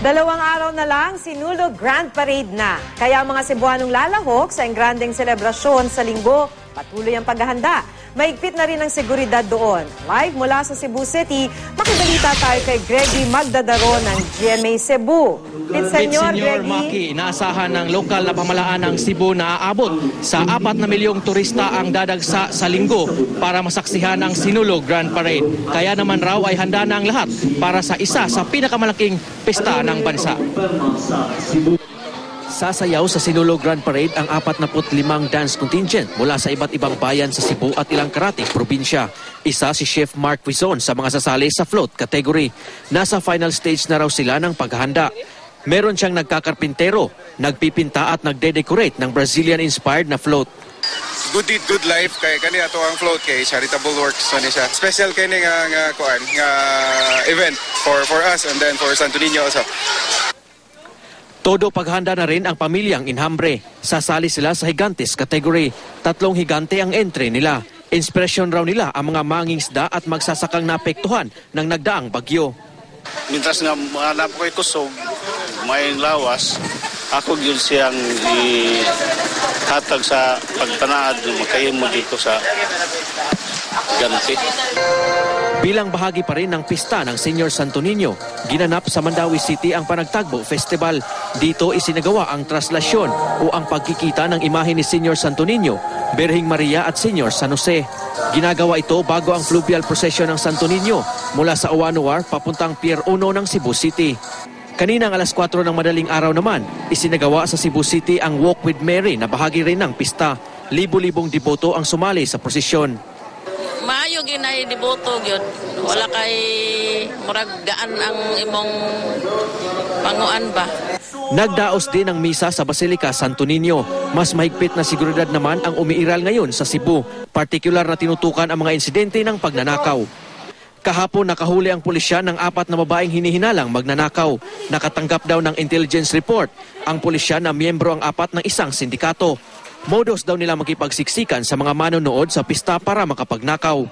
2 araw na lang, Sinulog Grand Parade na. Kaya ang mga Cebuanong lalahok sa engrandeng selebrasyon sa linggo, patuloy ang paghahanda. Maigpit na rin ang seguridad doon. Live mula sa Cebu City, makibalita tayo kay Greggy Magdadaro ng GMA Cebu. Senyor Maki, inaasahan ng lokal na pamahalaan ng Cebu na aabot sa 4 na milyong turista ang dadagsa sa linggo para masaksihan ang Sinulog Grand Parade. Kaya naman raw ay handa na ang lahat para sa isa sa pinakamalaking pista ng bansa. Sasayaw sa Sinulog Grand Parade ang 45 dance contingent mula sa iba't ibang bayan sa Cebu at ilang karating probinsya. Isa si Chef Mark Quizon sa mga sasali sa float category. Nasa final stage na raw sila ng paghahanda. Meron siyang nagkakarpintero, nagpipinta at nagde-decorate ng Brazilian-inspired na float. Good deed, good life. Kaya kanina ito ang float kay charitable works. Siya. Special kaya nga event for us and then for Santo Niño also. Todo paghanda na rin ang pamilyang Inhambre. Sasali sila sa Higantes category. 3 higante ang entry nila. Inspirasyon raw nila ang mga mangingisda at magsasakang naapektuhan ng nagdaang bagyo. Mintas nga hanap ko'y kusog, may lawas, ako yun siyang ihatag sa pagtanaad, makayin mo dito sa ganti. Bilang bahagi pa rin ng pista ng Senior Santo Niño, ginanap sa Mandawi City ang Panagtagbo Festival. Dito isinagawa ang traslasyon o ang pagkikita ng imahe ni Senior Santo Niño, Birhing Maria at Senior San Jose. Ginagawa ito bago ang fluvial procession ng Santo Niño mula sa Owanuar papuntang Pier 1 ng Cebu City. Kaninang alas 4 ng madaling araw naman, isinagawa sa Cebu City ang Walk with Mary na bahagi rin ng pista. Libo-libong deboto ang sumali sa prosesyon. Maayo ginay deboto gyud. Wala kay murag gaan ang imong panguan ba. Nagdaos din ang misa sa Basilica Santo Niño. Mas mahigpit na seguridad naman ang umiiral ngayon sa Cebu. Partikular na tinutukan ang mga insidente ng pagnanakaw. Kahapon nakahuli ang pulisya ng 4 na babaeng hinihinalang magnanakaw. Nakatanggap daw ng intelligence report ang pulisya na miyembro ang 4 ng isang sindikato. Modus daw nila makipagsiksikan sa mga manonood sa pista para makapagnakaw.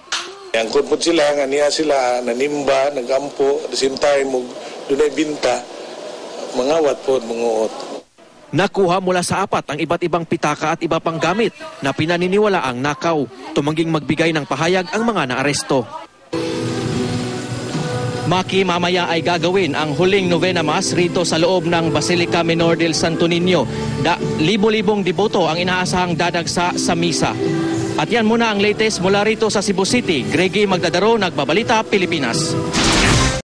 Ang kunpod sila, nga niya sila, nanimba, nagampo, at the same time, dunay binta, mangawat po, manguot. Nakuha mula sa 4 ang iba't ibang pitaka at iba pang gamit na pinaniniwala ang nakaw. Tumangging magbigay ng pahayag ang mga naaresto. Maki, mamaya ay gagawin ang huling novena mass rito sa loob ng Basilica Menor del Santo Niño. Libo-libong deboto ang inaasahang dadagsa sa misa. At yan muna ang latest mula rito sa Cebu City. Greggy Magdadaro, Nagbabalita, Pilipinas.